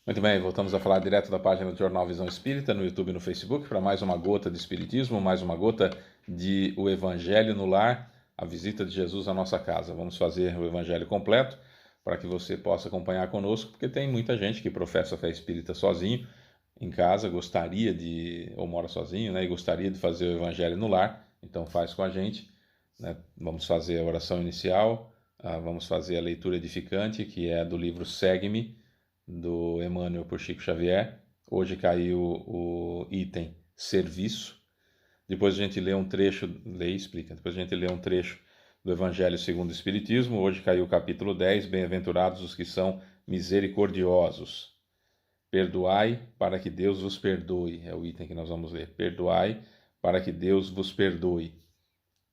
Muito bem, voltamos a falar direto da página do Jornal Visão Espírita, no YouTube e no Facebook, para mais uma gota de Espiritismo, mais uma gota de O Evangelho no Lar, a visita de Jesus à nossa casa. Vamos fazer o Evangelho completo, para que você possa acompanhar conosco, porque tem muita gente que professa a fé espírita sozinho, em casa, gostaria de, ou mora sozinho, né, e gostaria de fazer o Evangelho no lar, então faz com a gente, né? Vamos fazer a oração inicial, vamos fazer a leitura edificante, que é do livro Segue-me, do Emmanuel por Chico Xavier. Hoje caiu o item serviço. Depois a gente lê um trecho, lê e explica. Depois a gente lê um trecho do Evangelho segundo o Espiritismo. Hoje caiu o capítulo 10, bem-aventurados os que são misericordiosos. Perdoai para que Deus vos perdoe. É o item que nós vamos ler. Perdoai para que Deus vos perdoe.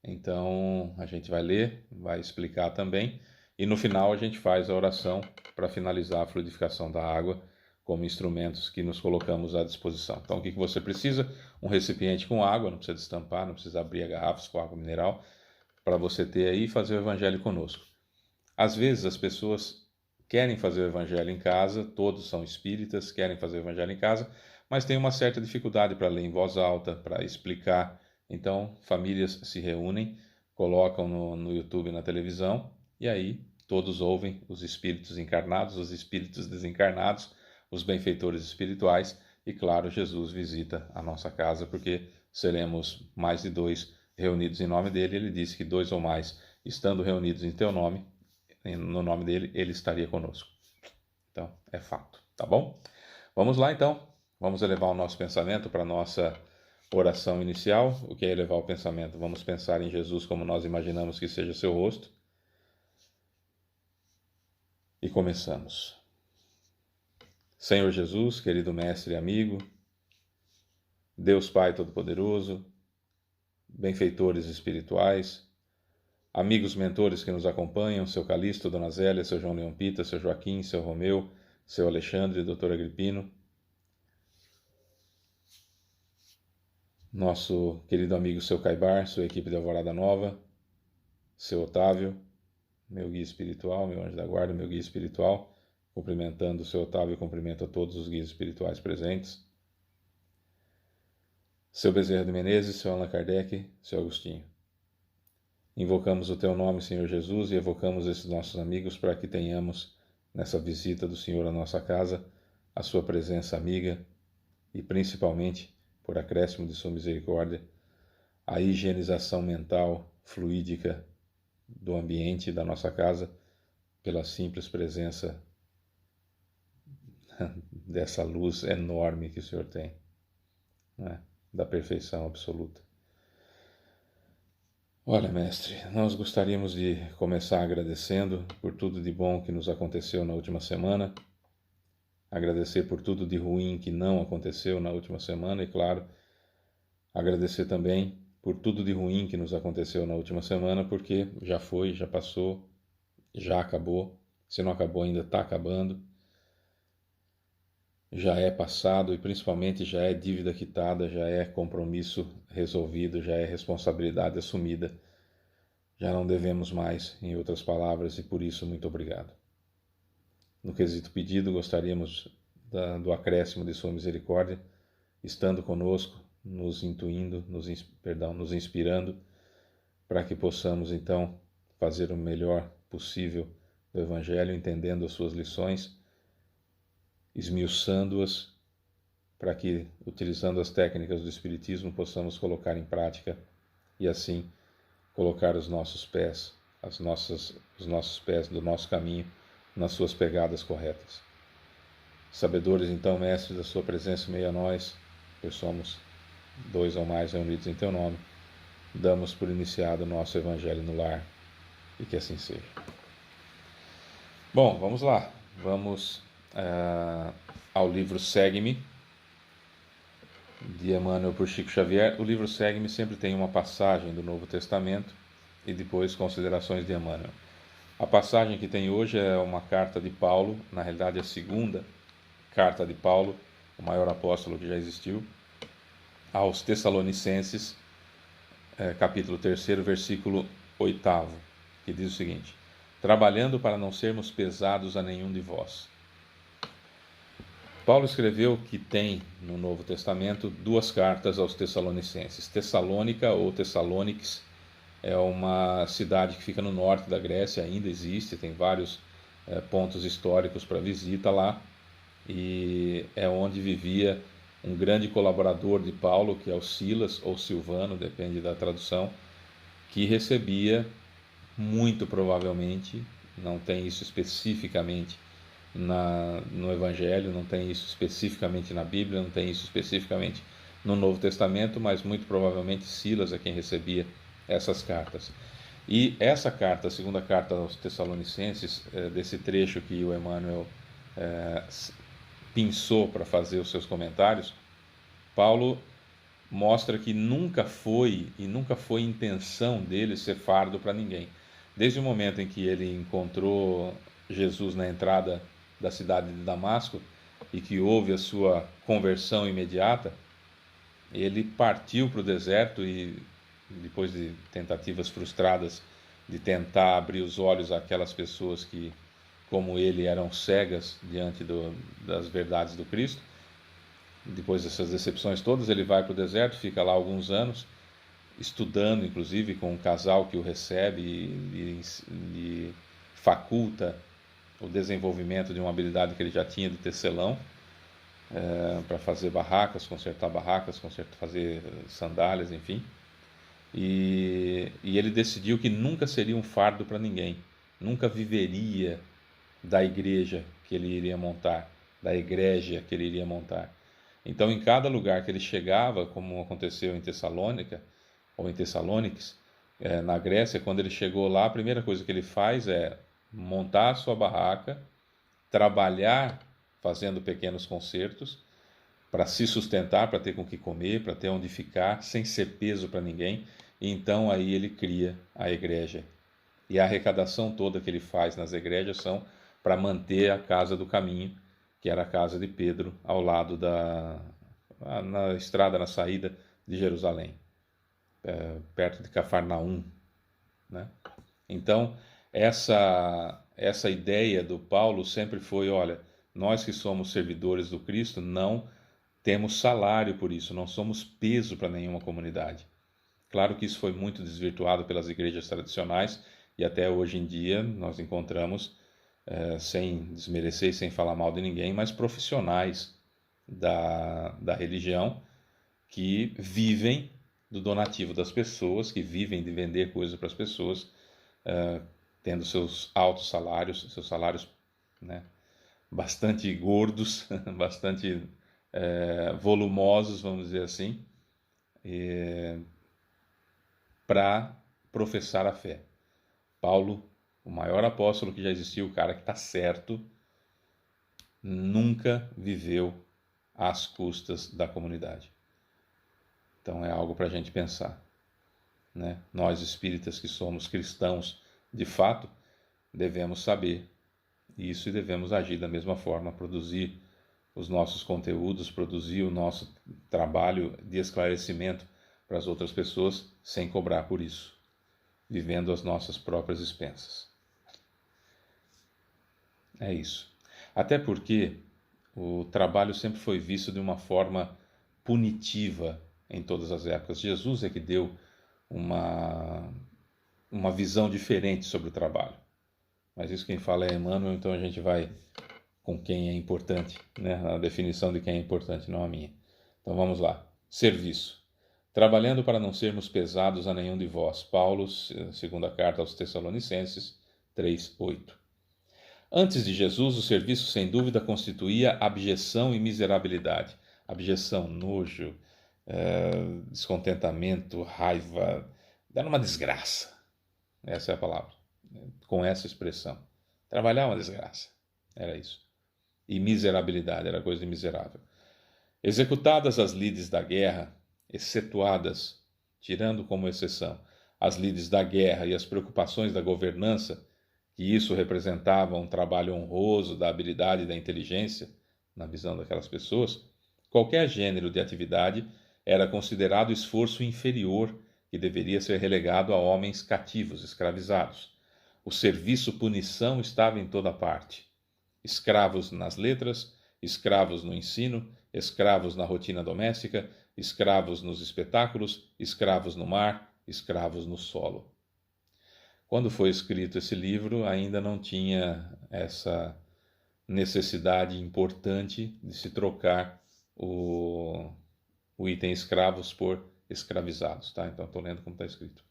Então a gente vai ler, vai explicar também. E no final a gente faz a oração para finalizar a fluidificação da água como instrumentos que nos colocamos à disposição. Então o que você precisa? Um recipiente com água, não precisa destampar, não precisa abrir a garrafa com água mineral, para você ter aí e fazer o evangelho conosco. Às vezes as pessoas querem fazer o evangelho em casa, todos são espíritas, querem fazer o evangelho em casa, mas tem uma certa dificuldade para ler em voz alta, para explicar. Então famílias se reúnem, colocam no YouTube e na televisão, e aí todos ouvem os espíritos encarnados, os espíritos desencarnados, os benfeitores espirituais, e claro, Jesus visita a nossa casa, porque seremos mais de dois reunidos em nome dele. Ele disse que dois ou mais, estando reunidos em teu nome, no nome dele, ele estaria conosco. Então, é fato, tá bom? Vamos lá então, vamos elevar o nosso pensamento para a nossa oração inicial. O que é elevar o pensamento? Vamos pensar em Jesus como nós imaginamos que seja seu rosto. E começamos. Senhor Jesus, querido mestre e amigo, Deus Pai Todo-Poderoso, benfeitores espirituais, amigos mentores que nos acompanham, seu Calixto, Dona Zélia, seu João Leão Pita, seu Joaquim, seu Romeu, seu Alexandre, doutor Agripino, nosso querido amigo seu Caibar, sua equipe de Alvorada Nova, seu Otávio, meu guia espiritual, meu anjo da guarda, meu guia espiritual, cumprimentando o seu Otávio, cumprimento a todos os guias espirituais presentes, seu Bezerra de Menezes, seu Allan Kardec, seu Agostinho. Invocamos o teu nome, Senhor Jesus, e evocamos esses nossos amigos para que tenhamos, nessa visita do Senhor à nossa casa, a sua presença amiga e, principalmente, por acréscimo de sua misericórdia, a higienização mental, fluídica do ambiente da nossa casa, pela simples presença dessa luz enorme que o Senhor tem, né? Da perfeição absoluta. Olha, mestre, nós gostaríamos de começar agradecendo por tudo de bom que nos aconteceu na última semana, agradecer por tudo de ruim que não aconteceu na última semana e, claro, agradecer também por tudo de ruim que nos aconteceu na última semana, porque já foi, já passou, já acabou. Se não acabou ainda, está acabando. Já é passado e principalmente já é dívida quitada, já é compromisso resolvido, já é responsabilidade assumida. Já não devemos mais, em outras palavras, e por isso muito obrigado. No quesito pedido, gostaríamos do acréscimo de sua misericórdia, estando conosco, nos intuindo, nos inspirando, para que possamos então fazer o melhor possível do Evangelho, entendendo as suas lições, esmiuçando-as, para que, utilizando as técnicas do Espiritismo, possamos colocar em prática e assim colocar os nossos pés, os nossos pés do nosso caminho nas suas pegadas corretas. Sabedores então, mestre, da sua presença em meio a nós, pois somos dois ou mais reunidos em teu nome, damos por iniciado o nosso Evangelho no lar, e que assim seja. Bom, vamos lá. Vamos ao livro Segue-me, de Emmanuel por Chico Xavier. O livro Segue-me sempre tem uma passagem do Novo Testamento e depois considerações de Emmanuel. A passagem que tem hoje é uma carta de Paulo, na realidade a segunda carta de Paulo, o maior apóstolo que já existiu, aos Tessalonicenses, capítulo 3, versículo 8, que diz o seguinte: trabalhando para não sermos pesados a nenhum de vós. Paulo escreveu que tem no Novo Testamento 2 cartas aos Tessalonicenses. Tessalônica ou Tessaloniques é uma cidade que fica no norte da Grécia, ainda existe, tem vários pontos históricos para visita lá, e é onde vivia um grande colaborador de Paulo, que é o Silas ou Silvano, depende da tradução, que recebia, muito provavelmente, não tem isso especificamente no Evangelho, não tem isso especificamente na Bíblia, não tem isso especificamente no Novo Testamento, mas muito provavelmente Silas é quem recebia essas cartas. E essa carta, a segunda carta aos Tessalonicenses, desse trecho que o Emmanuel pensou para fazer os seus comentários, Paulo mostra que nunca foi intenção dele ser fardo para ninguém. Desde o momento em que ele encontrou Jesus na entrada da cidade de Damasco e que houve a sua conversão imediata, ele partiu para o deserto e, depois de tentativas frustradas de tentar abrir os olhos àquelas pessoas que, como ele, eram cegas diante das verdades do Cristo, depois dessas decepções todas, ele vai para o deserto, fica lá alguns anos, estudando, inclusive, com um casal que o recebe e faculta o desenvolvimento de uma habilidade que ele já tinha de tecelão, para fazer barracas, fazer sandálias, enfim. E ele decidiu que nunca seria um fardo para ninguém, nunca viveria da igreja que ele iria montar, da igreja que ele iria montar. Então, em cada lugar que ele chegava, como aconteceu em Tessalônica, ou em Tessaloniques, na Grécia, quando ele chegou lá, a primeira coisa que ele faz é montar a sua barraca, trabalhar fazendo pequenos concertos, para se sustentar, para ter com o que comer, para ter onde ficar, sem ser peso para ninguém. E então aí ele cria a igreja. E a arrecadação toda que ele faz nas igrejas são para manter a casa do caminho, que era a casa de Pedro, ao lado na estrada, na saída de Jerusalém, perto de Cafarnaum, né? Então, essa ideia do Paulo sempre foi, olha, nós que somos servidores do Cristo não temos salário por isso, não somos peso para nenhuma comunidade. Claro que isso foi muito desvirtuado pelas igrejas tradicionais e até hoje em dia nós encontramos, sem desmerecer e sem falar mal de ninguém, mas profissionais da religião que vivem do donativo das pessoas, que vivem de vender coisas para as pessoas, tendo seus altos salários, seus salários, né, bastante gordos, bastante volumosos, vamos dizer assim, para professar a fé. Paulo, o maior apóstolo que já existiu, o cara que está certo, nunca viveu às custas da comunidade. Então é algo para a gente pensar, né? Nós espíritas que somos cristãos de fato, devemos saber isso e devemos agir da mesma forma, produzir os nossos conteúdos, produzir o nosso trabalho de esclarecimento para as outras pessoas sem cobrar por isso, vivendo as nossas próprias expensas. É isso. Até porque o trabalho sempre foi visto de uma forma punitiva em todas as épocas. Jesus é que deu uma visão diferente sobre o trabalho. Mas isso quem fala é Emmanuel, então a gente vai com quem é importante, né? A definição de quem é importante, não a minha. Então vamos lá. Serviço. Trabalhando para não sermos pesados a nenhum de vós. Paulo, segunda carta aos Tessalonicenses 3:8. Antes de Jesus, o serviço sem dúvida constituía abjeção e miserabilidade. Abjeção, nojo, descontentamento, raiva, era uma desgraça. Essa é a palavra, com essa expressão. Trabalhar é uma desgraça, era isso. E miserabilidade, era coisa de miserável. Executadas as lides da guerra, excetuadas, tirando como exceção, as lides da guerra e as preocupações da governança, que isso representava um trabalho honroso da habilidade e da inteligência, na visão daquelas pessoas, qualquer gênero de atividade era considerado esforço inferior que deveria ser relegado a homens cativos, escravizados. O serviço-punição estava em toda parte. Escravos nas letras, escravos no ensino, escravos na rotina doméstica, escravos nos espetáculos, escravos no mar, escravos no solo. Quando foi escrito esse livro, ainda não tinha essa necessidade importante de se trocar o item escravos por escravizados, tá? Então estou lendo como está escrito.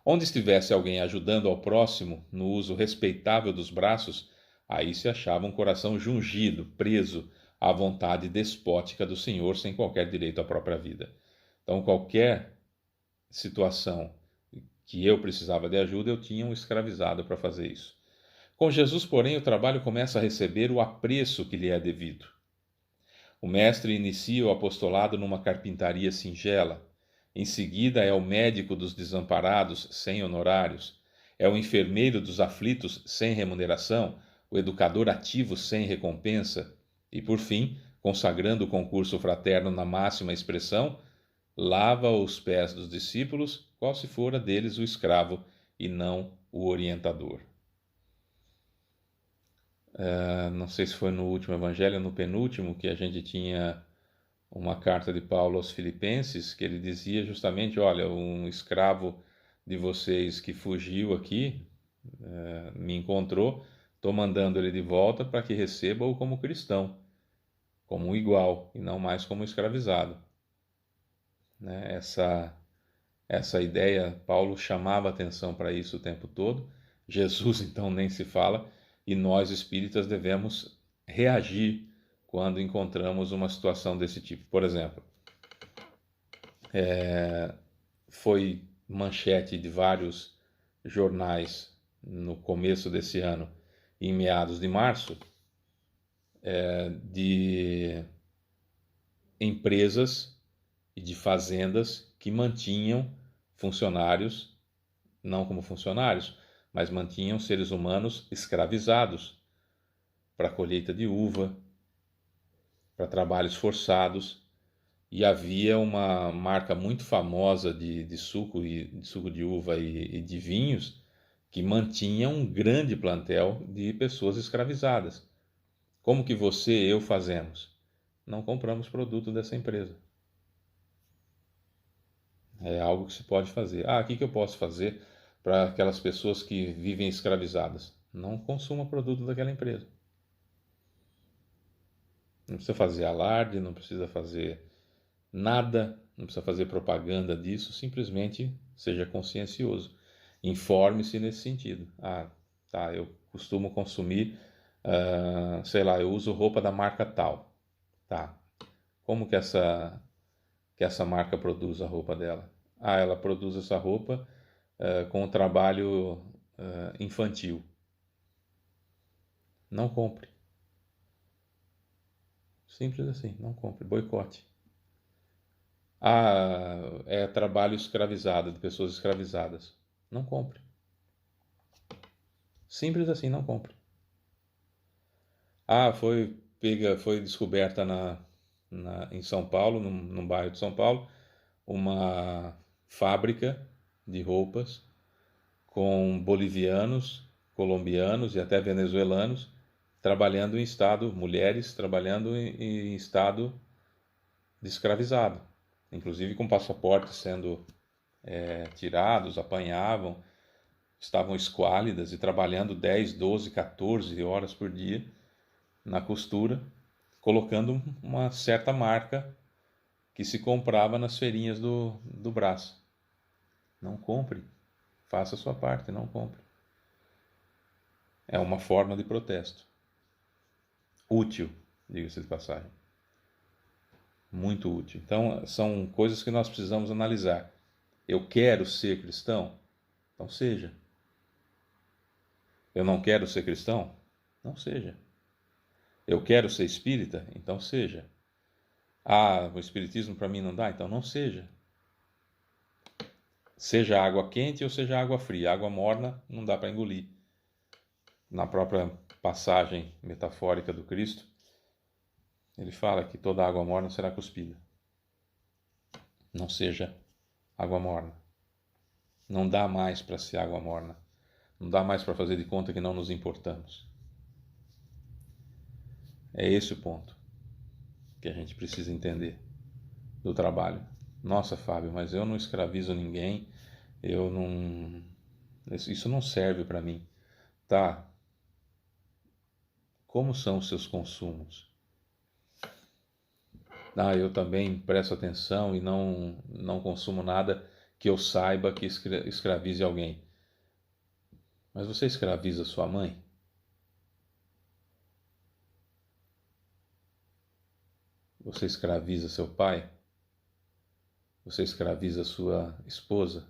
Onde estivesse alguém ajudando ao próximo no uso respeitável dos braços, aí se achava um coração jungido, preso à vontade despótica do Senhor, sem qualquer direito à própria vida. Então, qualquer situação que eu precisava de ajuda, eu tinha um escravizado para fazer isso. Com Jesus, porém, o trabalho começa a receber o apreço que lhe é devido. O mestre inicia o apostolado numa carpintaria singela. Em seguida, é o médico dos desamparados, sem honorários. É o enfermeiro dos aflitos, sem remuneração. O educador ativo, sem recompensa. E, por fim, consagrando o concurso fraterno na máxima expressão, lava os pés dos discípulos, qual se fora deles o escravo e não o orientador. Não sei se foi no último evangelho ou no penúltimo, que a gente tinha uma carta de Paulo aos Filipenses, que ele dizia justamente, olha, um escravo de vocês que fugiu aqui, me encontrou, estou mandando ele de volta para que receba-o como cristão, como um igual, e não mais como escravizado. Né? Essa ideia, Paulo chamava atenção para isso o tempo todo, Jesus então nem se fala, e nós espíritas devemos reagir quando encontramos uma situação desse tipo. Por exemplo, foi manchete de vários jornais no começo desse ano, em meados de março, de empresas e de fazendas que mantinham funcionários, não como funcionários, mas mantinham seres humanos escravizados para a colheita de uva, para trabalhos forçados, e havia uma marca muito famosa de suco de uva e de vinhos que mantinha um grande plantel de pessoas escravizadas. Como que você e eu fazemos? Não compramos produto dessa empresa. É algo que se pode fazer. O que eu posso fazer para aquelas pessoas que vivem escravizadas? Não consuma produto daquela empresa. Não precisa fazer alarde, não precisa fazer nada, não precisa fazer propaganda disso, simplesmente seja consciencioso. Informe-se nesse sentido. Eu costumo consumir, sei lá, eu uso roupa da marca tal. Tá. Como que essa marca produz a roupa dela? Ela produz essa roupa com o trabalho infantil. Não compre. Simples assim, não compre, boicote. É trabalho escravizado, de pessoas escravizadas. Não compre. Simples assim, não compre. Foi descoberta em São Paulo, num bairro de São Paulo, uma fábrica de roupas com bolivianos, colombianos e até venezuelanos trabalhando em estado, mulheres trabalhando em estado de escravizado, inclusive com passaportes sendo tirados, apanhavam, estavam esquálidas e trabalhando 10, 12, 14 horas por dia na costura, colocando uma certa marca que se comprava nas feirinhas do Brás. Não compre, faça a sua parte, não compre. É uma forma de protesto. Útil, diga-se de passagem. Muito útil. Então, são coisas que nós precisamos analisar. Eu quero ser cristão? Então seja. Eu não quero ser cristão? Não seja. Eu quero ser espírita? Então seja. O espiritismo para mim não dá? Então não seja. Seja água quente ou seja água fria. Água morna não dá para engolir. Na própria passagem metafórica do Cristo, ele fala que toda água morna será cuspida. Não seja água morna. Não dá mais para ser água morna. Não dá mais para fazer de conta que não nos importamos. É esse o ponto que a gente precisa entender do trabalho. Nossa, Fábio, mas eu não escravizo ninguém, eu não. Isso não serve para mim. Tá, como são os seus consumos? Ah, eu também presto atenção e não consumo nada que eu saiba que escravize alguém. Mas você escraviza sua mãe? Você escraviza seu pai? Você escraviza sua esposa?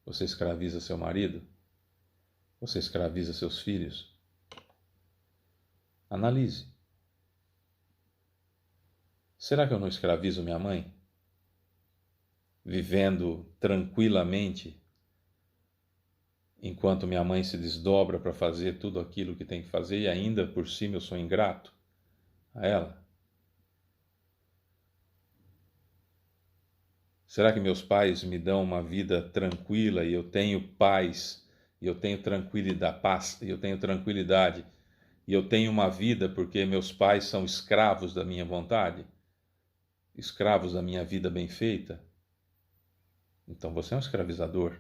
Você escraviza seu marido? Você escraviza seus filhos? Analise. Será que eu não escravizo minha mãe? Vivendo tranquilamente, enquanto minha mãe se desdobra para fazer tudo aquilo que tem que fazer e ainda por cima eu sou ingrato a ela? Será que meus pais me dão uma vida tranquila e eu tenho paz, e eu tenho tranquilidade, paz, e eu tenho tranquilidade, e eu tenho uma vida porque meus pais são escravos da minha vontade? Escravos da minha vida bem feita? Então você é um escravizador.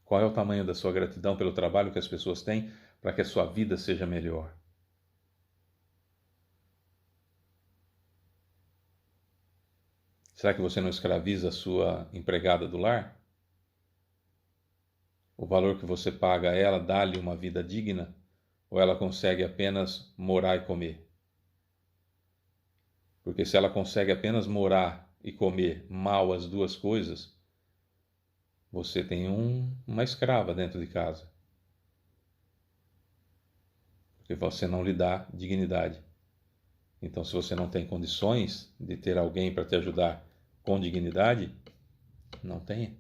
Qual é o tamanho da sua gratidão pelo trabalho que as pessoas têm para que a sua vida seja melhor? Será que você não escraviza a sua empregada do lar? O valor que você paga a ela dá-lhe uma vida digna? Ou ela consegue apenas morar e comer? Porque se ela consegue apenas morar e comer mal as duas coisas, você tem uma escrava dentro de casa. Porque você não lhe dá dignidade. Então, se você não tem condições de ter alguém para te ajudar com dignidade, não tenha.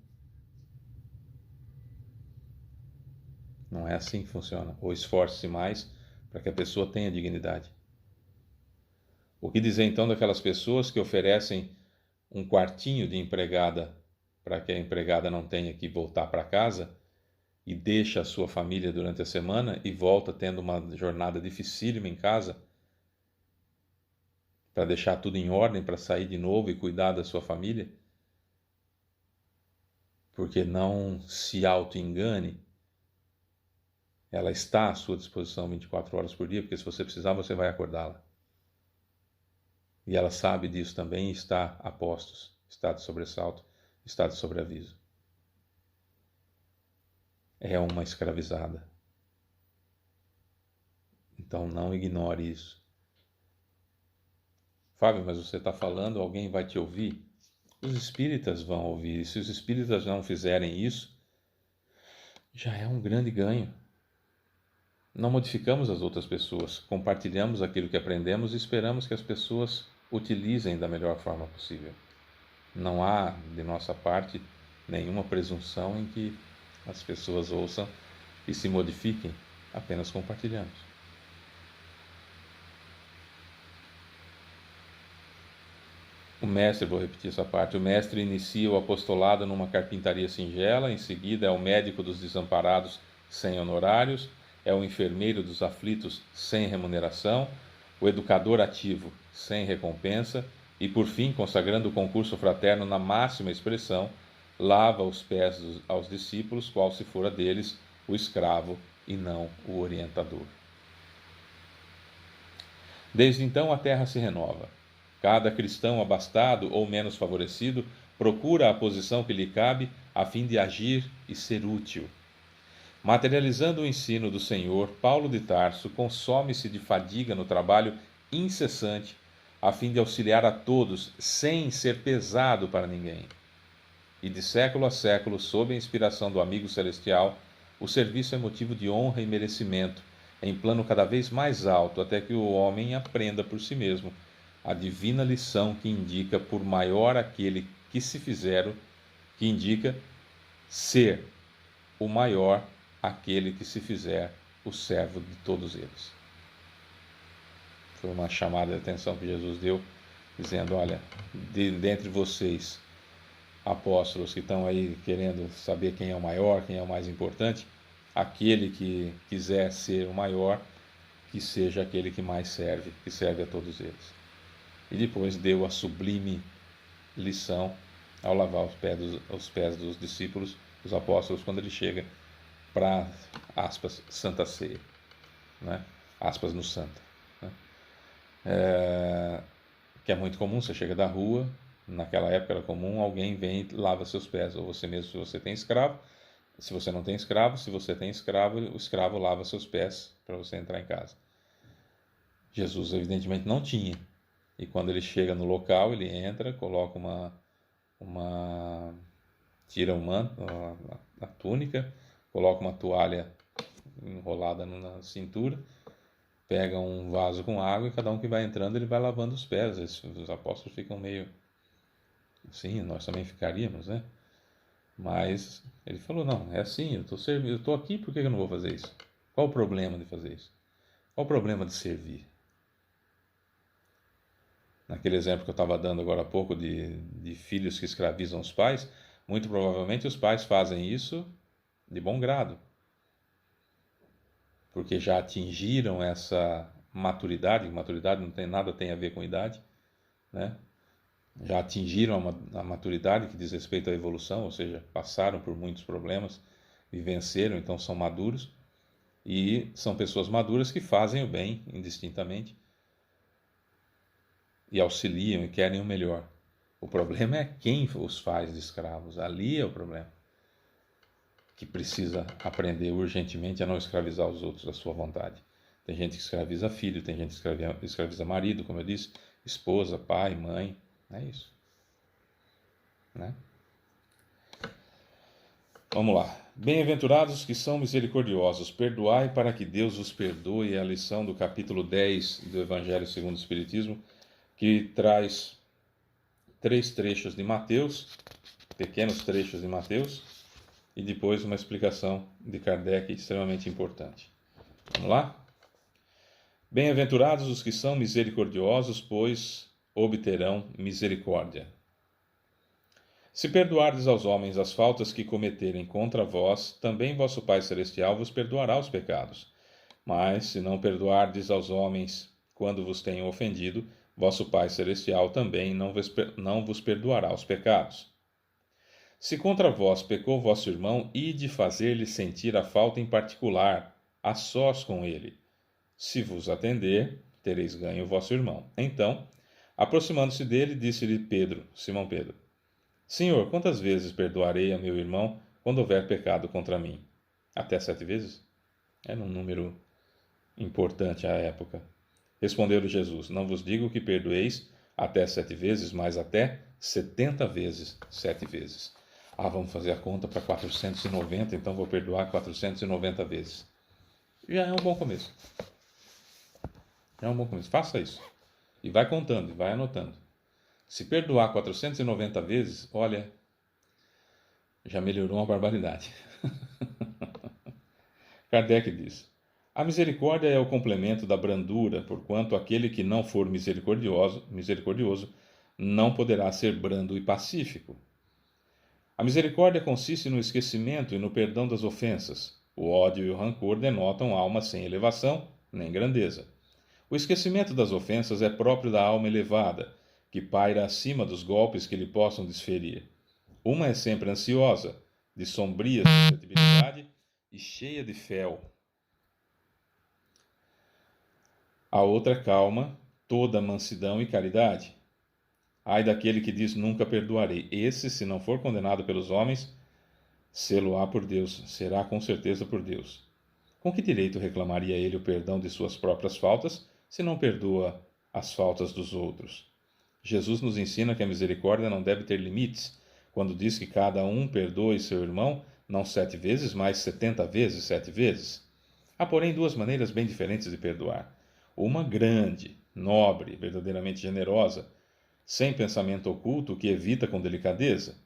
Não é assim que funciona. Ou esforce-se mais para que a pessoa tenha dignidade. O que dizer então daquelas pessoas que oferecem um quartinho de empregada para que a empregada não tenha que voltar para casa e deixa a sua família durante a semana e volta tendo uma jornada dificílima em casa para deixar tudo em ordem, para sair de novo e cuidar da sua família? Porque não se auto-engane, ela está à sua disposição 24 horas por dia, porque se você precisar, você vai acordá-la. E ela sabe disso também e está a postos, está de sobressalto, está de sobreaviso. É uma escravizada. Então não ignore isso. Fábio, mas você está falando, alguém vai te ouvir? Os espíritas vão ouvir. E se os espíritas não fizerem isso, já é um grande ganho. Não modificamos as outras pessoas, compartilhamos aquilo que aprendemos e esperamos que as pessoas utilizem da melhor forma possível. Não há, de nossa parte, nenhuma presunção em que as pessoas ouçam e se modifiquem, apenas compartilhamos. O mestre, vou repetir essa parte, o mestre inicia o apostolado numa carpintaria singela, em seguida é o médico dos desamparados sem honorários, é o enfermeiro dos aflitos sem remuneração, o educador ativo sem recompensa e, por fim, consagrando o concurso fraterno na máxima expressão, lava os pés aos discípulos, qual se fora deles o escravo e não o orientador. Desde então a terra se renova. Cada cristão abastado ou menos favorecido procura a posição que lhe cabe a fim de agir e ser útil. Materializando o ensino do Senhor, Paulo de Tarso consome-se de fadiga no trabalho incessante a fim de auxiliar a todos sem ser pesado para ninguém. E de século a século, sob a inspiração do amigo celestial, o serviço é motivo de honra e merecimento, em plano cada vez mais alto, até que o homem aprenda por si mesmo a divina lição que indica por maior aquele que se fizer, que indica ser o maior aquele que se fizer o servo de todos eles. Foi uma chamada de atenção que Jesus deu, dizendo, olha, dentre vocês, apóstolos que estão aí querendo saber quem é o maior, quem é o mais importante, aquele que quiser ser o maior, que seja aquele que mais serve, que serve a todos eles. E depois deu a sublime lição ao lavar os pés dos discípulos, dos apóstolos, quando ele chega para, aspas, Santa Ceia, né? Aspas no Santa, né? Que é muito comum, você chega da rua, naquela época era comum, alguém vem e lava seus pés, ou você mesmo, se você tem escravo, se você não tem escravo, se você tem escravo, o escravo lava seus pés para você entrar em casa. Jesus evidentemente não tinha, e quando ele chega no local, ele entra, coloca tira o manto, a túnica, coloca uma toalha enrolada na cintura, pega um vaso com água e cada um que vai entrando ele vai lavando os pés. Os apóstolos ficam meio, sim, nós também ficaríamos, né? Mas ele falou, não, é assim, eu estou aqui, por que eu não vou fazer isso? Qual o problema de fazer isso? Qual o problema de servir? Naquele exemplo que eu estava dando agora há pouco de filhos que escravizam os pais, muito provavelmente os pais fazem isso de bom grado, porque já atingiram essa maturidade. Maturidade não tem nada a ver com idade, né? Já atingiram a maturidade que diz respeito à evolução, ou seja, passaram por muitos problemas e venceram, então são maduros, e são pessoas maduras que fazem o bem indistintamente e auxiliam e querem o melhor. O problema é quem os faz de escravos, ali é o problema, que precisa aprender urgentemente a não escravizar os outros à sua vontade. Tem gente que escraviza filho, tem gente que escraviza marido, como eu disse, esposa, pai, mãe, é isso, né? Vamos lá. Bem-aventurados que são misericordiosos, perdoai para que Deus os perdoe. É a lição do capítulo 10 do Evangelho segundo o Espiritismo, que traz 3 trechos de Mateus, pequenos trechos de Mateus, e depois uma explicação de Kardec extremamente importante. Vamos lá? Bem-aventurados os que são misericordiosos, pois obterão misericórdia. Se perdoardes aos homens as faltas que cometerem contra vós, também vosso Pai Celestial vos perdoará os pecados. Mas, se não perdoardes aos homens quando vos tenham ofendido, vosso Pai Celestial também não vos perdoará os pecados. Se contra vós pecou vosso irmão, ide fazer-lhe sentir a falta em particular, a sós com ele. Se vos atender, tereis ganho o vosso irmão. Então, aproximando-se dele, disse-lhe Simão Pedro: Senhor, quantas vezes perdoarei a meu irmão quando houver pecado contra mim? Até 7 vezes? Era um número importante à época. Respondeu-lhe Jesus: Não vos digo que perdoeis até 7 vezes, mas até 70 vezes 7 vezes. Vamos fazer a conta para 490, então vou perdoar 490 vezes. Já é um bom começo. Já é um bom começo. Faça isso. E vai contando, e vai anotando. Se perdoar 490 vezes, olha, já melhorou uma barbaridade. Kardec diz: a misericórdia é o complemento da brandura, porquanto aquele que não for misericordioso não poderá ser brando e pacífico. A misericórdia consiste no esquecimento e no perdão das ofensas. O ódio e o rancor denotam alma sem elevação nem grandeza. O esquecimento das ofensas é próprio da alma elevada, que paira acima dos golpes que lhe possam desferir. Uma é sempre ansiosa, de sombria suscetibilidade e cheia de fel. A outra é calma, toda mansidão e caridade. Ai daquele que diz nunca perdoarei. Esse, se não for condenado pelos homens, sê-lo-á por Deus, será com certeza por Deus. Com que direito reclamaria ele o perdão de suas próprias faltas, se não perdoa as faltas dos outros? Jesus nos ensina que a misericórdia não deve ter limites, quando diz que cada um perdoe seu irmão, não 7 vezes, mas 70 vezes 7 vezes. Há, porém, 2 maneiras bem diferentes de perdoar. Uma grande, nobre, verdadeiramente generosa, sem pensamento oculto, que evita com delicadeza.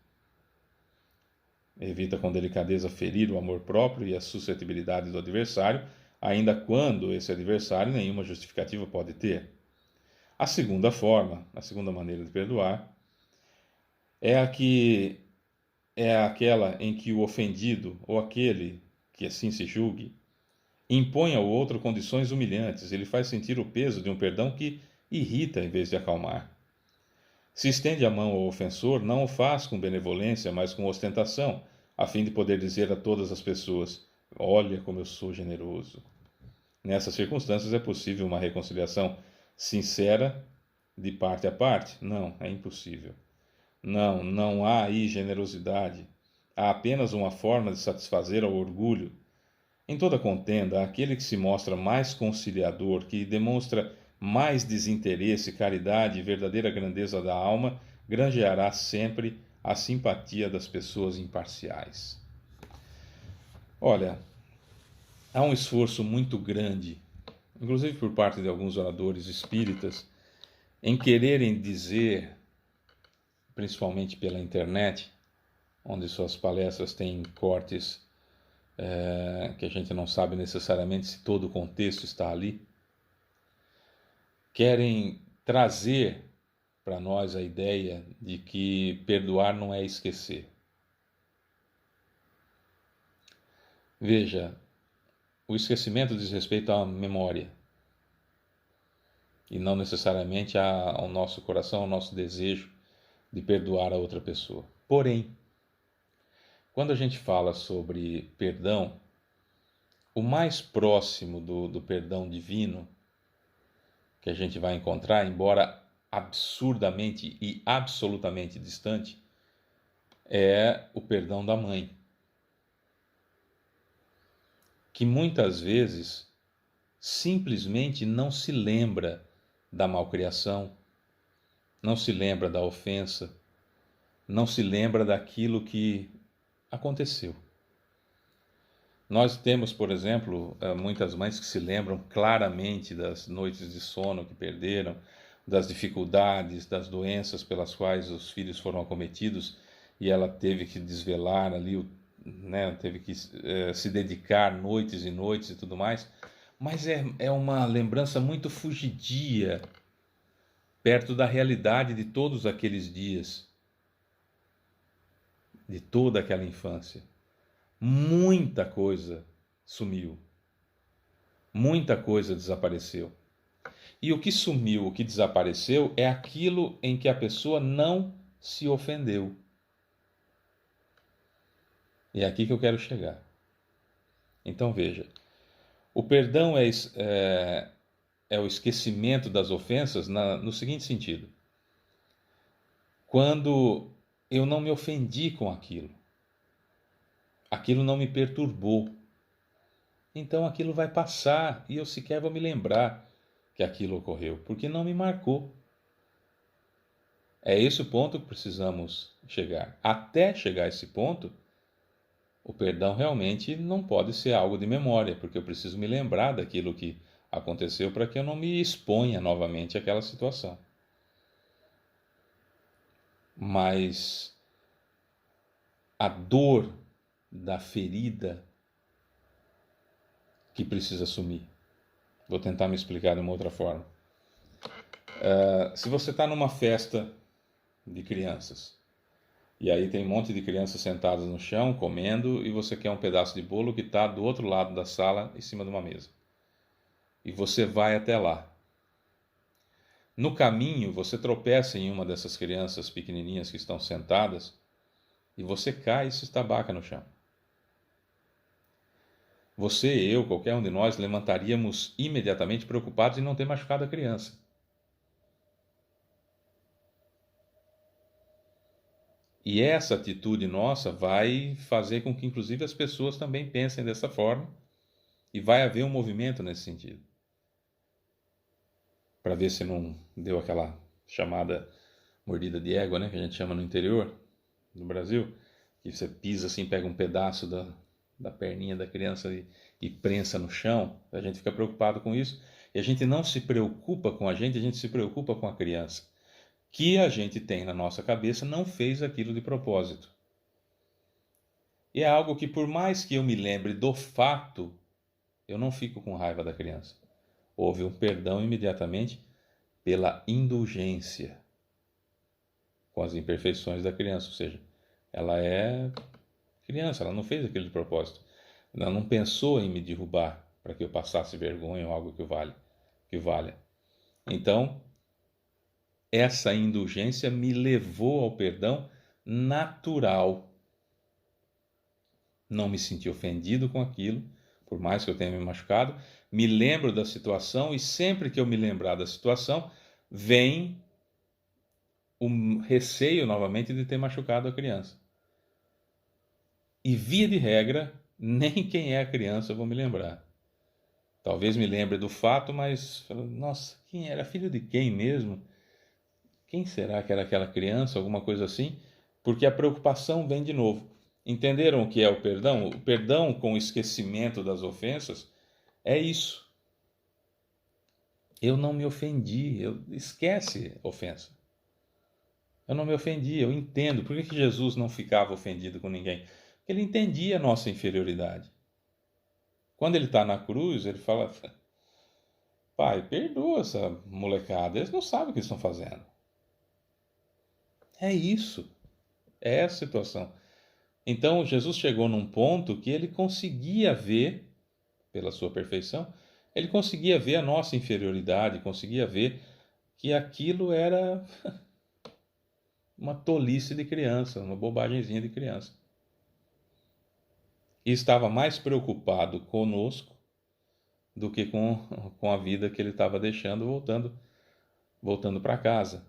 Evita com delicadeza ferir o amor próprio e a suscetibilidade do adversário, ainda quando esse adversário nenhuma justificativa pode ter. A segunda forma, a segunda maneira de perdoar, é aquela em que o ofendido ou aquele que assim se julgue, impõe ao outro condições humilhantes, ele faz sentir o peso de um perdão que irrita em vez de acalmar. Se estende a mão ao ofensor, não o faz com benevolência, mas com ostentação, a fim de poder dizer a todas as pessoas: olha como eu sou generoso. Nessas circunstâncias é possível uma reconciliação sincera de parte a parte? Não, é impossível. Não, não há aí generosidade. Há apenas uma forma de satisfazer ao orgulho. Em toda contenda, aquele que se mostra mais conciliador, que demonstra mais desinteresse, caridade e verdadeira grandeza da alma, granjeará sempre a simpatia das pessoas imparciais. Olha, há um esforço muito grande, inclusive por parte de alguns oradores espíritas, em quererem dizer, principalmente pela internet, onde suas palestras têm cortes que a gente não sabe necessariamente se todo o contexto está ali, querem trazer para nós a ideia de que perdoar não é esquecer. Veja, o esquecimento diz respeito à memória e não necessariamente ao nosso coração, ao nosso desejo de perdoar a outra pessoa. Porém, quando a gente fala sobre perdão, o mais próximo do perdão divino que a gente vai encontrar, embora absurdamente e absolutamente distante, é o perdão da mãe, que muitas vezes simplesmente não se lembra da malcriação, não se lembra da ofensa, não se lembra daquilo que aconteceu. Nós temos, por exemplo, muitas mães que se lembram claramente das noites de sono que perderam, das dificuldades, das doenças pelas quais os filhos foram acometidos e ela teve que desvelar ali, né, teve que se dedicar noites e noites e tudo mais. Mas é uma lembrança muito fugidia perto da realidade de todos aqueles dias, de toda aquela infância. Muita coisa sumiu, muita coisa desapareceu. E o que sumiu, o que desapareceu, é aquilo em que a pessoa não se ofendeu. E é aqui que eu quero chegar. Então veja, o perdão é o esquecimento das ofensas no seguinte sentido: quando eu não me ofendi com aquilo, aquilo não me perturbou, então aquilo vai passar e eu sequer vou me lembrar que aquilo ocorreu, porque não me marcou. É esse o ponto que precisamos chegar. Até chegar a esse ponto, o perdão realmente não pode ser algo de memória, porque eu preciso me lembrar daquilo que aconteceu para que eu não me exponha novamente àquela situação. Mas a dor da ferida que precisa sumir. Vou tentar me explicar de uma outra forma. Se você está numa festa de crianças, e aí tem um monte de crianças sentadas no chão, comendo, e você quer um pedaço de bolo que está do outro lado da sala, em cima de uma mesa. E você vai até lá. No caminho, você tropeça em uma dessas crianças pequenininhas que estão sentadas, e você cai e se estabaca no chão. Você, eu, qualquer um de nós, levantaríamos imediatamente preocupados em não ter machucado a criança. E essa atitude nossa vai fazer com que, inclusive, as pessoas também pensem dessa forma, e vai haver um movimento nesse sentido. Para ver se não deu aquela chamada mordida de égua, né, que a gente chama no interior do Brasil, que você pisa assim, pega um pedaço da perninha da criança e prensa no chão. A gente fica preocupado com isso, e a gente não se preocupa com a gente se preocupa com a criança, que a gente tem na nossa cabeça não fez aquilo de propósito. E é algo que, por mais que eu me lembre do fato, eu não fico com raiva da criança. Houve um perdão imediatamente pela indulgência com as imperfeições da criança, ou seja, ela é criança, ela não fez aquilo de propósito. Ela não pensou em me derrubar para que eu passasse vergonha ou algo que valha. Então, essa indulgência me levou ao perdão natural. Não me senti ofendido com aquilo, por mais que eu tenha me machucado. Me lembro da situação e sempre que eu me lembrar da situação, vem o receio novamente de ter machucado a criança. E via de regra, nem quem é a criança eu vou me lembrar. Talvez me lembre do fato, mas, nossa, quem era? Filho de quem mesmo? Quem será que era aquela criança? Alguma coisa assim? Porque a preocupação vem de novo. Entenderam o que é o perdão? O perdão com o esquecimento das ofensas é isso. Eu não me ofendi, esquece ofensa. Eu não me ofendi, eu entendo. Por que Jesus não ficava ofendido com ninguém? Porque ele entendia a nossa inferioridade. Quando ele está na cruz, ele fala: Pai, perdoa essa molecada, eles não sabem o que estão fazendo. É isso, é essa situação. Então, Jesus chegou num ponto que ele conseguia ver, pela sua perfeição, ele conseguia ver a nossa inferioridade, conseguia ver que aquilo era uma tolice de criança, uma bobagemzinha de criança. E estava mais preocupado conosco do que com a vida que ele estava deixando, voltando para casa.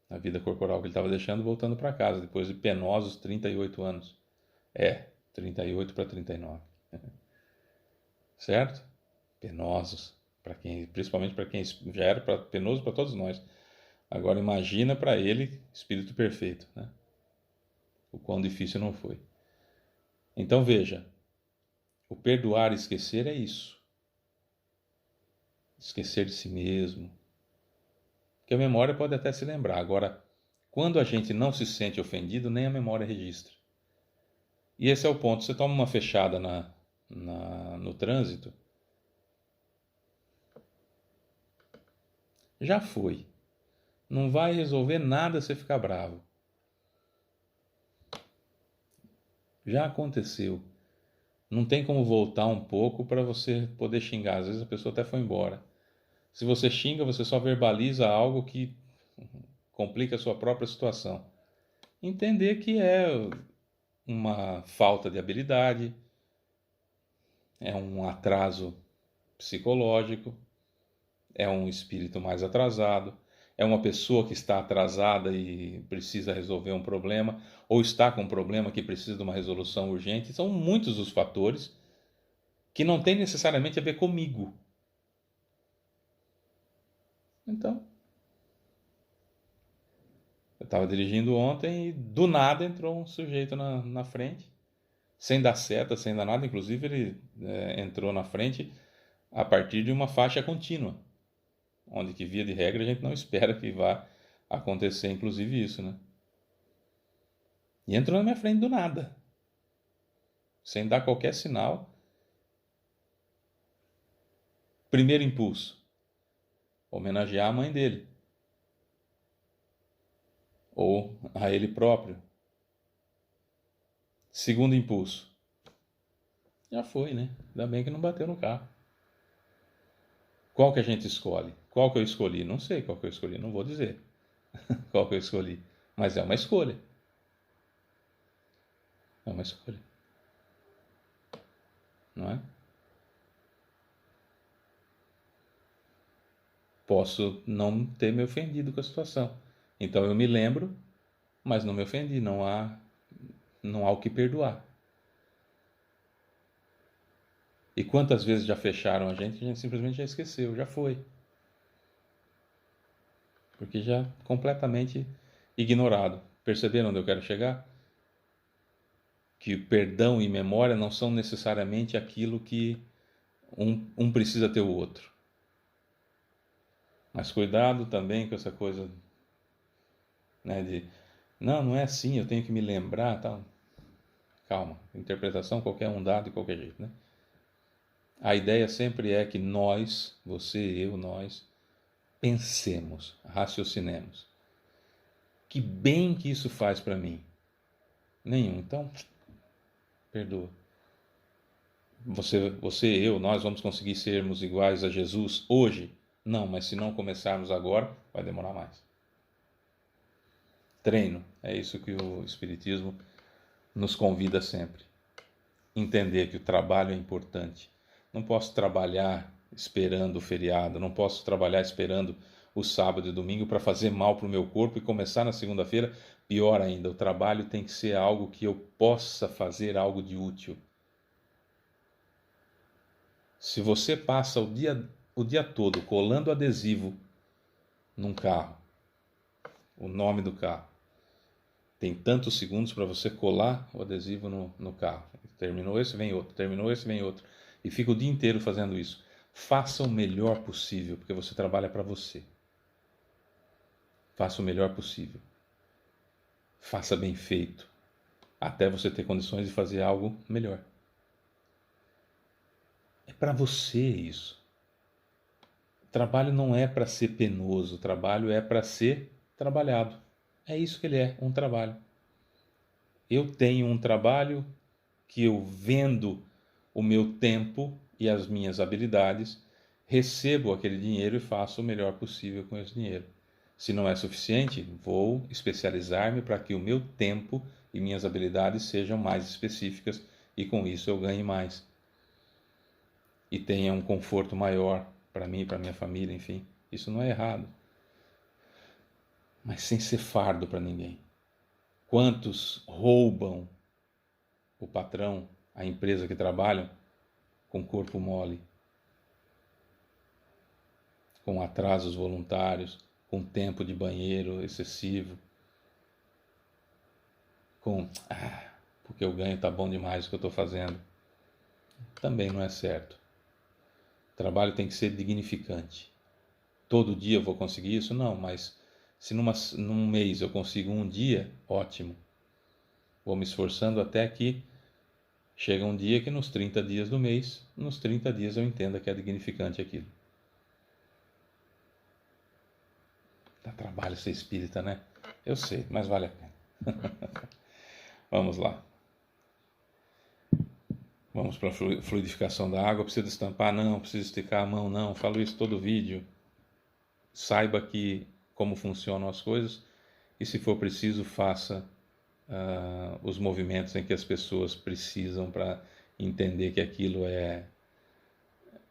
A vida corporal que ele estava deixando, voltando para casa, depois de penosos 38 anos. 38 para 39. Certo? Penosos. Principalmente para quem já era penoso para todos nós. Agora imagina para ele, espírito perfeito, né? O quão difícil não foi. Então veja, o perdoar e esquecer é isso. Esquecer de si mesmo. Porque a memória pode até se lembrar. Agora, quando a gente não se sente ofendido, nem a memória registra. E esse é o ponto. Você toma uma fechada no trânsito, já foi. Não vai resolver nada você ficar bravo. Já aconteceu. Não tem como voltar um pouco para você poder xingar. Às vezes a pessoa até foi embora. Se você xinga, você só verbaliza algo que complica a sua própria situação. Entender que é uma falta de habilidade, é um atraso psicológico, é um espírito mais atrasado, é uma pessoa que está atrasada e precisa resolver um problema, ou está com um problema que precisa de uma resolução urgente. São muitos os fatores que não têm necessariamente a ver comigo. Então, eu estava dirigindo ontem e do nada entrou um sujeito na frente, sem dar seta, sem dar nada. Inclusive, ele entrou na frente a partir de uma faixa contínua, onde que via de regra a gente não espera que vá acontecer, inclusive isso, né? E entrou na minha frente do nada, sem dar qualquer sinal. Primeiro impulso, homenagear a mãe dele, ou a ele próprio. Segundo impulso, já foi, né? Ainda bem que não bateu no carro. Qual que a gente escolhe? Qual que eu escolhi? Não sei qual que eu escolhi, não vou dizer qual que eu escolhi, mas é uma escolha. É uma escolha, não é? Posso não ter me ofendido com a situação. Então eu me lembro, mas não me ofendi, não há o que perdoar. E quantas vezes já fecharam a gente simplesmente já esqueceu, já foi. Porque já completamente ignorado. Perceberam onde eu quero chegar? Que perdão e memória não são necessariamente aquilo que um precisa ter o outro. Mas cuidado também com essa coisa, né, de não é assim, eu tenho que me lembrar, tal. Calma, interpretação qualquer um dá de qualquer jeito, né? A ideia sempre é que nós, você, eu, nós, pensemos, raciocinemos. Que bem que isso faz para mim? Nenhum. Então, perdoa. eu, nós vamos conseguir sermos iguais a Jesus hoje? Não, mas se não começarmos agora, vai demorar mais. Treino, é isso que o Espiritismo nos convida sempre. Entender que o trabalho é importante. Não posso trabalhar esperando o feriado, não posso trabalhar esperando o sábado e domingo para fazer mal para o meu corpo e começar na segunda-feira. Pior ainda, o trabalho tem que ser algo que eu possa fazer algo de útil. Se você passa o dia todo colando adesivo num carro, o nome do carro, tem tantos segundos para você colar o adesivo no carro. Terminou esse, vem outro. Terminou esse, vem outro. E fica o dia inteiro fazendo isso. Faça o melhor possível, porque você trabalha para você. Faça o melhor possível. Faça bem feito, até você ter condições de fazer algo melhor. É para você isso. O trabalho não é para ser penoso, o trabalho é para ser trabalhado. É isso que ele é, um trabalho. Eu tenho um trabalho que eu vendo o meu tempo e as minhas habilidades, recebo aquele dinheiro e faço o melhor possível com esse dinheiro. Se não é suficiente, vou especializar-me para que o meu tempo e minhas habilidades sejam mais específicas e com isso eu ganhe mais. E tenha um conforto maior para mim, para minha família, enfim. Isso não é errado. Mas sem ser fardo para ninguém. Quantos roubam o patrão, a empresa que trabalham, com corpo mole, com atrasos voluntários, com tempo de banheiro excessivo, com porque o ganho está bom demais o que eu estou fazendo. Também não é certo. O trabalho tem que ser dignificante. Todo dia eu vou conseguir isso? Não, mas se num mês eu consigo um dia, ótimo. Vou me esforçando até que chega um dia que nos 30 dias do mês, nos 30 dias eu entenda que é dignificante aquilo. Dá trabalho ser espírita, né? Eu sei, mas vale a pena. Vamos lá. Vamos para a fluidificação da água. Precisa estampar? Não. Precisa esticar a mão? Não. Falo isso todo vídeo. Saiba como funcionam as coisas e, se for preciso, faça os movimentos em que as pessoas precisam para entender que aquilo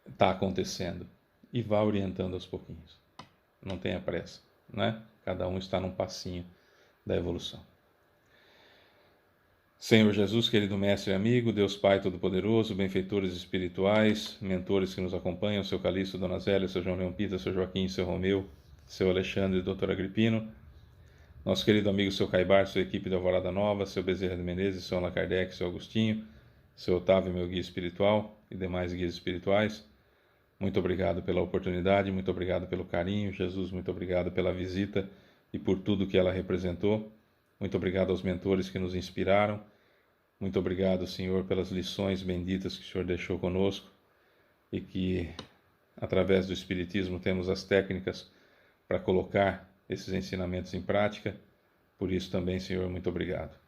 está acontecendo. E vá orientando aos pouquinhos. Não tenha pressa, né? Cada um está num passinho da evolução. Senhor Jesus, querido Mestre e amigo, Deus Pai Todo-Poderoso, benfeitores espirituais, mentores que nos acompanham, seu Calixto, Dona Zélia, seu João Leão Pita, seu Joaquim, seu Romeu, seu Alexandre e doutor Agripino, nosso querido amigo seu Caibar, sua equipe da Alvorada Nova, seu Bezerra de Menezes, seu Allan Kardec, seu Agostinho, seu Otávio, meu guia espiritual e demais guias espirituais. Muito obrigado pela oportunidade, muito obrigado pelo carinho. Jesus, muito obrigado pela visita e por tudo que ela representou. Muito obrigado aos mentores que nos inspiraram. Muito obrigado, Senhor, pelas lições benditas que o Senhor deixou conosco e que, através do Espiritismo, temos as técnicas para colocar esses ensinamentos em prática. Por isso também, Senhor, muito obrigado.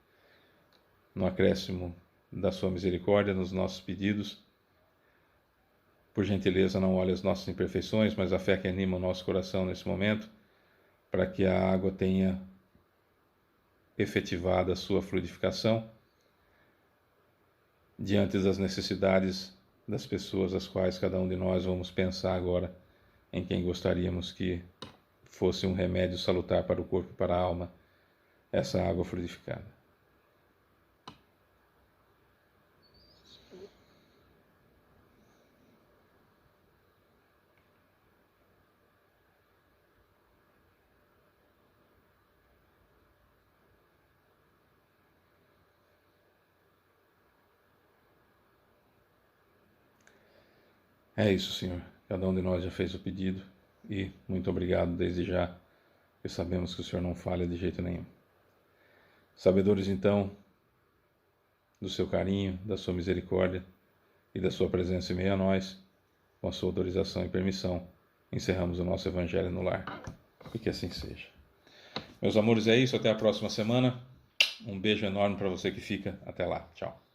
No acréscimo da sua misericórdia nos nossos pedidos, por gentileza, não olhe as nossas imperfeições, mas a fé que anima o nosso coração nesse momento, para que a água tenha efetivado a sua fluidificação diante das necessidades das pessoas às quais cada um de nós vamos pensar agora em quem gostaríamos que fosse um remédio salutar para o corpo e para a alma, essa água fluidificada. É isso, Senhor. Cada um de nós já fez o pedido e muito obrigado desde já, porque sabemos que o Senhor não falha de jeito nenhum. Sabedores, então, do seu carinho, da sua misericórdia e da sua presença em meio a nós, com a sua autorização e permissão, encerramos o nosso Evangelho no Lar. E que assim seja. Meus amores, é isso. Até a próxima semana. Um beijo enorme para você que fica. Até lá. Tchau.